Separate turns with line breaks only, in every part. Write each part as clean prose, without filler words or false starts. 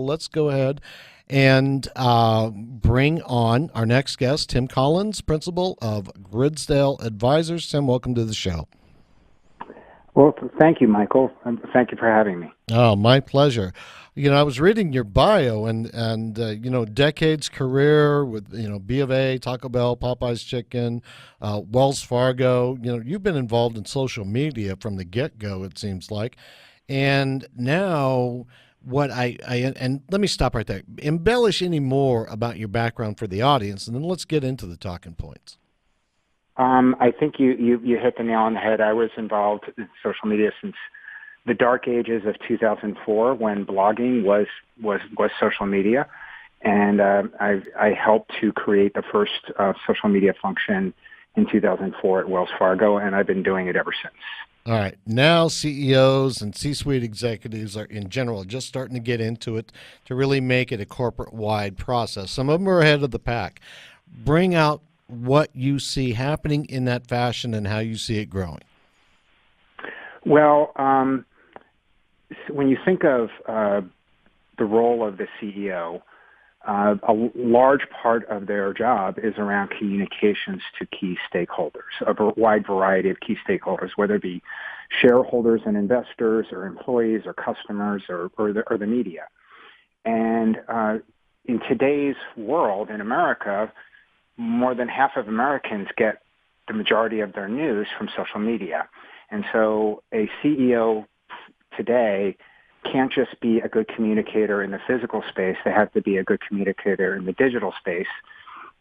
let's go ahead and bring on our next guest, Tim Collins, principal of Grisdale Advisors. Tim, welcome to the show.
Well, thank you, Michael. Thank you for having me.
Oh, my pleasure. I was reading your bio and decades career with, B of A, Taco Bell, Popeye's Chicken, Wells Fargo. You've been involved in social media from the get-go, it seems like. And now and let me stop right there. Embellish any more about your background for the audience, and then let's get into the talking points.
I think you hit the nail on the head. I was involved in social media since the dark ages of 2004, when blogging was social media, and I helped to create the first social media function in 2004 at Wells Fargo, and I've been doing it ever since.
All right. Now CEOs and C-suite executives are, in general, just starting to get into it to really make it a corporate-wide process. Some of them are ahead of the pack. Bring out what you see happening in that fashion and how you see it growing.
Well, when you think of the role of the CEO, a large part of their job is around communications to key stakeholders, a wide variety of key stakeholders, whether it be shareholders and investors or employees or customers or the media. And in today's world, in America, more than half of Americans get the majority of their news from social media. And so a CEO today can't just be a good communicator in the physical space. They have to be a good communicator in the digital space.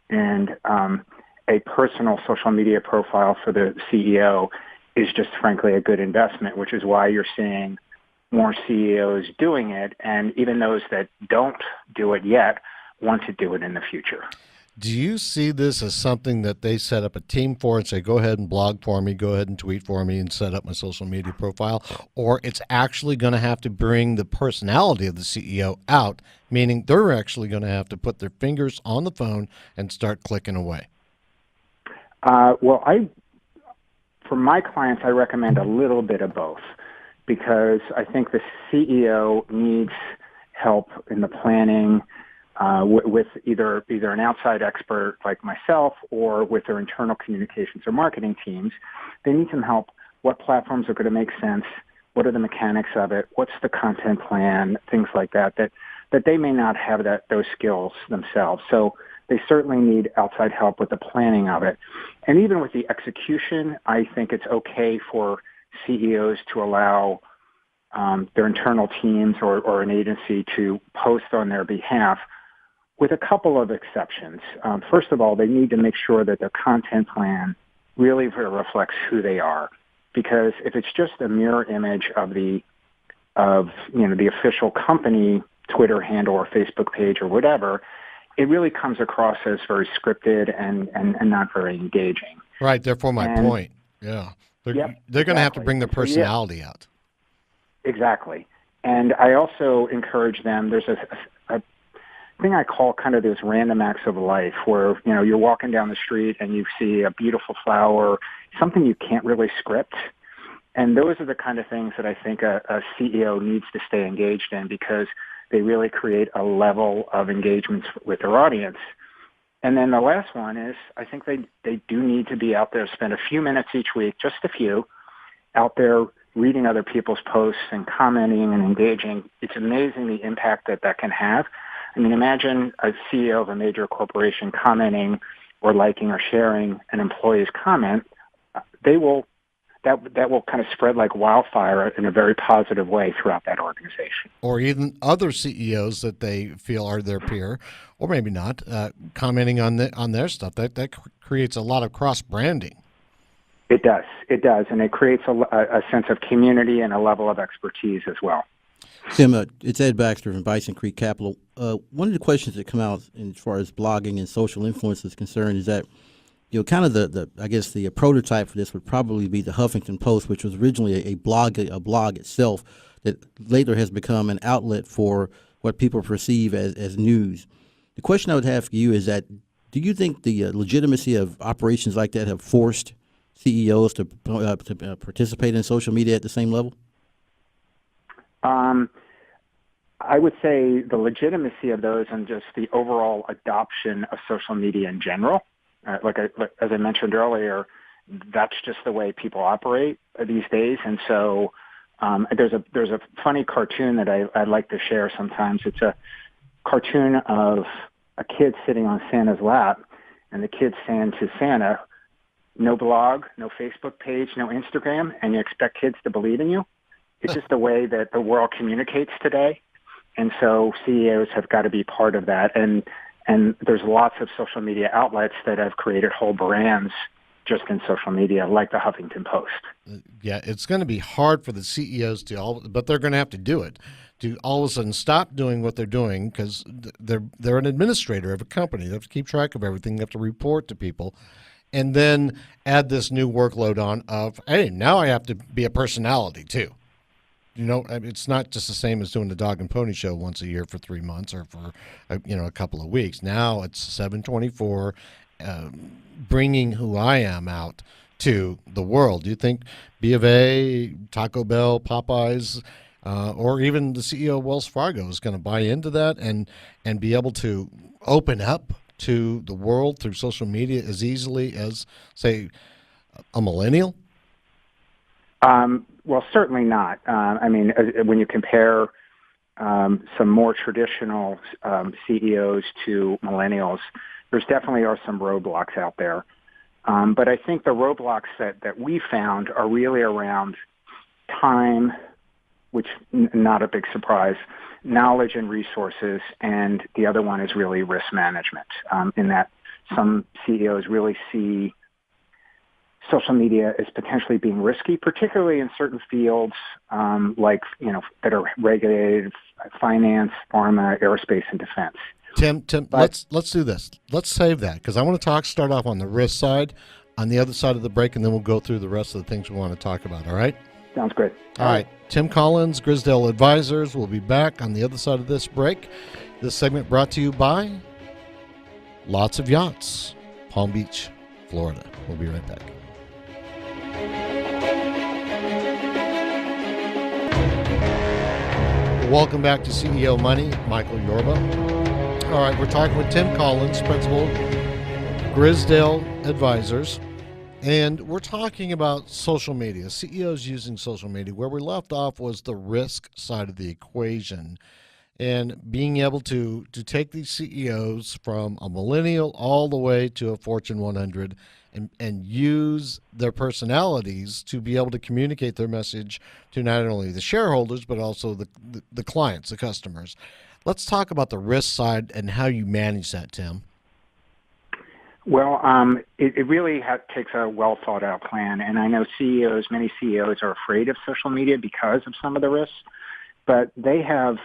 And a personal social media profile for the CEO is just, frankly, a good investment, which is why you're seeing more CEOs doing it. And even those that don't do it yet want to do it in the future.
Do you see this as something that they set up a team for and say, go ahead and blog for me, go ahead and tweet for me and set up my social media profile? Or it's actually going to have to bring the personality of the CEO out, meaning they're actually going to have to put their fingers on the phone and start clicking away?
For my clients, I recommend a little bit of both, because I think the CEO needs help in the planning, with either an outside expert like myself or with their internal communications or marketing teams. They need some help. What platforms are going to make sense? What are the mechanics of it? What's the content plan? Things like that they may not have those skills themselves. So they certainly need outside help with the planning of it. And even with the execution, I think it's okay for CEOs to allow their internal teams or an agency to post on their behalf, with a couple of exceptions. First of all, they need to make sure that their content plan really reflects who they are, because if it's just a mirror image of the official company Twitter handle or Facebook page or whatever, it really comes across as very scripted and not very engaging.
Right. Therefore, my point. Yeah, they're going to have to bring their personality out. Exactly.
And I also encourage them. There's a thing I call kind of those random acts of life where, you're walking down the street and you see a beautiful flower, something you can't really script. And those are the kind of things that I think a CEO needs to stay engaged in, because they really create a level of engagement with their audience. And then the last one is, I think they do need to be out there, spend a few minutes each week, just a few, out there reading other people's posts and commenting and engaging. It's amazing the impact that can have. I mean, imagine a CEO of a major corporation commenting or liking or sharing an employee's comment. That will kind of spread like wildfire in a very positive way throughout that organization.
Or even other CEOs that they feel are their peer, or maybe not, commenting on their stuff. That creates a lot of cross branding.
It does, and it creates a sense of community and a level of expertise as well.
Tim, it's Ed Baxter from Bison Creek Capital. One of the questions that come out as far as blogging and social influence is concerned is that, kind of the prototype for this would probably be the Huffington Post, which was originally a blog itself that later has become an outlet for what people perceive as news. The question I would have for you is that, do you think the legitimacy of operations like that have forced CEOs to participate in social media at the same level?
I would say the legitimacy of those and just the overall adoption of social media in general. As I mentioned earlier, that's just the way people operate these days. And so there's a funny cartoon that I like to share sometimes. It's a cartoon of a kid sitting on Santa's lap, and the kid's saying to Santa, "No blog, no Facebook page, no Instagram, and you expect kids to believe in you." It's just the way that the world communicates today. And so CEOs have got to be part of that. And there's lots of social media outlets that have created whole brands just in social media, like the Huffington Post.
Yeah, it's going to be hard for the CEOs but they're going to have to do it, to all of a sudden stop doing what they're doing, because they're an administrator of a company. They have to keep track of everything. They have to report to people. And then add this new workload on of, hey, now I have to be a personality too. I mean, it's not just the same as doing the dog and pony show once a year for 3 months or for a couple of weeks. Now it's 7/24, bringing who I am out to the world. Do you think B of A, Taco Bell, Popeyes, or even the CEO of Wells Fargo is going to buy into that and be able to open up to the world through social media as easily as, say, a millennial?
Well, certainly not. I mean, when you compare some more traditional CEOs to millennials, there's definitely are some roadblocks out there. But I think the roadblocks that we found are really around time, which not a big surprise, knowledge and resources, and the other one is really risk management, in that some CEOs really see social media is potentially being risky, particularly in certain fields that are regulated, finance, pharma, aerospace, and defense.
Tim, let's do this. Let's save that, because I want to start off on the risk side, on the other side of the break, and then we'll go through the rest of the things we want to talk about. All right?
Sounds good.
All right. Tim Collins, Grisdale Advisors. We'll be back on the other side of this break. This segment brought to you by Lots of Yachts, Palm Beach, Florida. We'll be right back. Welcome back to CEO Money. Michael Yorba. All right, we're talking with Tim Collins, principal, Grisdale Advisors, and we're talking about social media, CEOs using social media. Where we left off was the risk side of the equation, and being able to take these CEOs from a millennial all the way to a Fortune 100 and use their personalities to be able to communicate their message to not only the shareholders, but also the clients, the customers. Let's talk about the risk side and how you manage that, Tim.
Well, it really takes a well-thought-out plan, and I know many CEOs are afraid of social media because of some of the risks, but they have,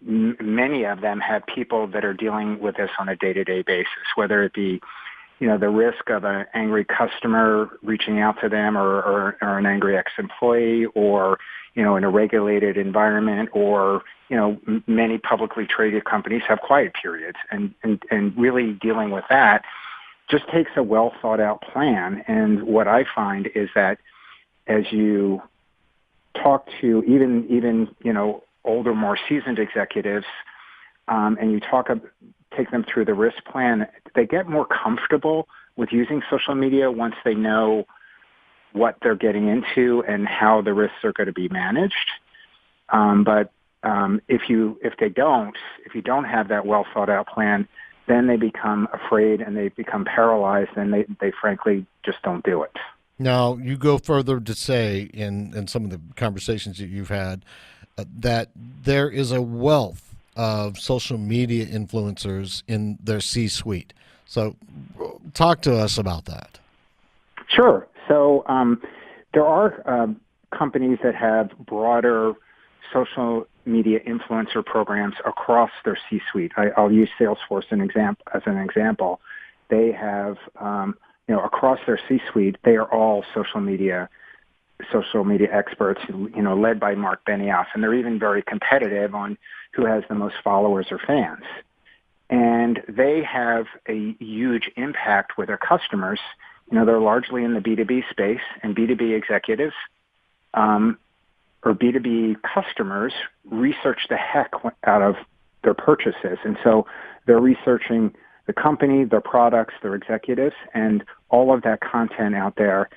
many of them have people that are dealing with this on a day-to-day basis, whether it be the risk of an angry customer reaching out to them or an angry ex-employee or, in a regulated environment or, many publicly traded companies have quiet periods and really dealing with that just takes a well thought out plan. And what I find is that as you talk to even, older, more seasoned executives, and you take them through the risk plan, they get more comfortable with using social media once they know what they're getting into and how the risks are going to be managed. But if you don't have that well thought out plan, then they become afraid and they become paralyzed, and they frankly just don't do it.
Now, you go further to say in some of the conversations that you've had that there is a wealth of social media influencers in their C-suite. So talk to us about that.
Sure. So there are companies that have broader social media influencer programs across their C-suite. I'll use Salesforce as an example. They have, across their C-suite, they are all social media experts, led by Mark Benioff, and they're even very competitive on who has the most followers or fans. And they have a huge impact with their customers. They're largely in the B2B space, and B2B executives or B2B customers research the heck out of their purchases. And so they're researching the company, their products, their executives, and all of that content out there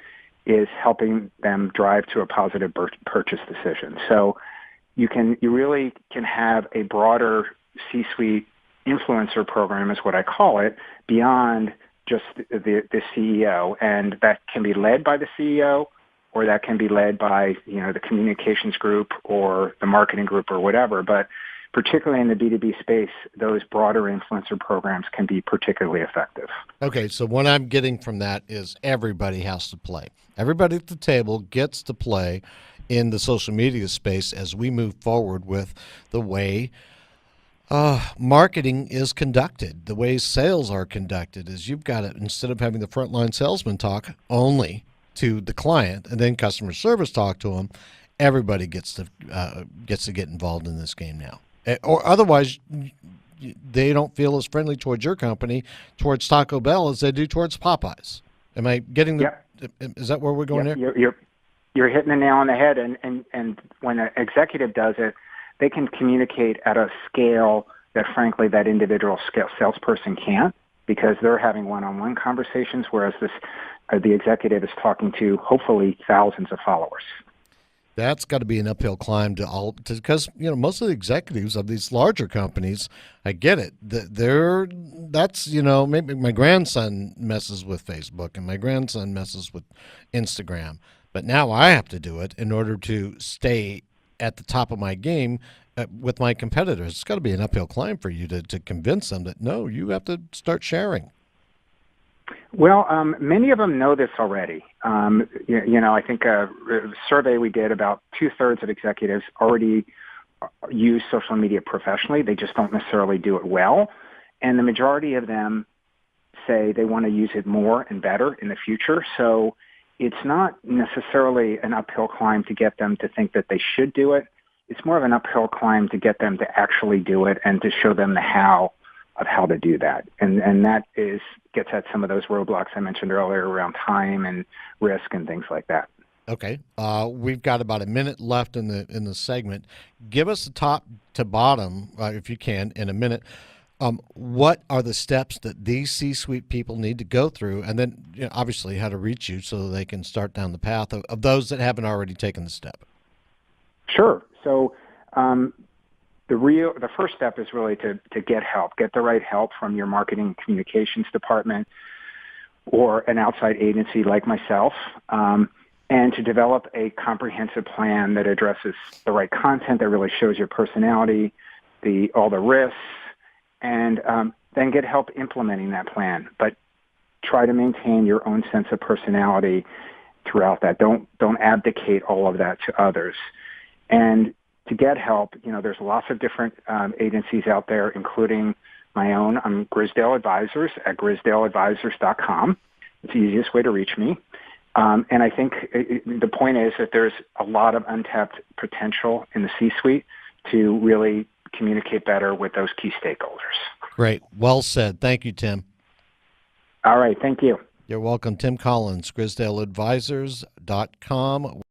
is helping them drive to a positive purchase decision. So you really can have a broader C-suite influencer program, is what I call it, beyond just the CEO, and that can be led by the CEO, or that can be led by the communications group or the marketing group or whatever. But particularly in the B2B space, those broader influencer programs can be particularly effective.
Okay, so what I'm getting from that is everybody has to play. Everybody at the table gets to play in the social media space as we move forward with the way marketing is conducted, the way sales are conducted. Is you've got it, instead of having the frontline salesman talk only to the client and then customer service talk to them, everybody gets to get involved in this game now. Or otherwise, they don't feel as friendly towards your company, towards Taco Bell, as they do towards Popeyes. Am I getting the?
Yep.
Is that where we're going
Yep.
here?
You're hitting the nail on the head. And when an executive does it, they can communicate at a scale that, frankly, that individual salesperson can't, because they're having one-on-one conversations, whereas the executive is talking to hopefully thousands of followers.
That's got to be an uphill climb because most of the executives of these larger companies, I get it. Maybe my grandson messes with Facebook and my grandson messes with Instagram, but now I have to do it in order to stay at the top of my game with my competitors. It's got to be an uphill climb for you to convince them that no, you have to start sharing.
Well, many of them know this already. I think a survey we did, about 2/3 of executives already use social media professionally. They just don't necessarily do it well. And the majority of them say they want to use it more and better in the future. So it's not necessarily an uphill climb to get them to think that they should do it. It's more of an uphill climb to get them to actually do it and to show them the how of how to do that. And that gets at some of those roadblocks I mentioned earlier around time and risk and things like that.
Okay. We've got about a minute left in the segment. Give us the top to bottom, if you can, in a minute. What are the steps that these C-suite people need to go through, and then obviously how to reach you so they can start down the path of those that haven't already taken the step?
Sure. So the first step is really to get help, get the right help from your marketing and communications department or an outside agency like myself, and to develop a comprehensive plan that addresses the right content that really shows your personality, all the risks, and then get help implementing that plan. But try to maintain your own sense of personality throughout that. Don't abdicate all of that to others. And to get help, there's lots of different agencies out there, including my own. I'm Grisdale Advisors at grisdaleadvisors.com. It's the easiest way to reach me. And I think the point is that there's a lot of untapped potential in the C-suite to really communicate better with those key stakeholders.
Great. Well said. Thank you, Tim.
All right. Thank you.
You're welcome. Tim Collins, grisdaleadvisors.com.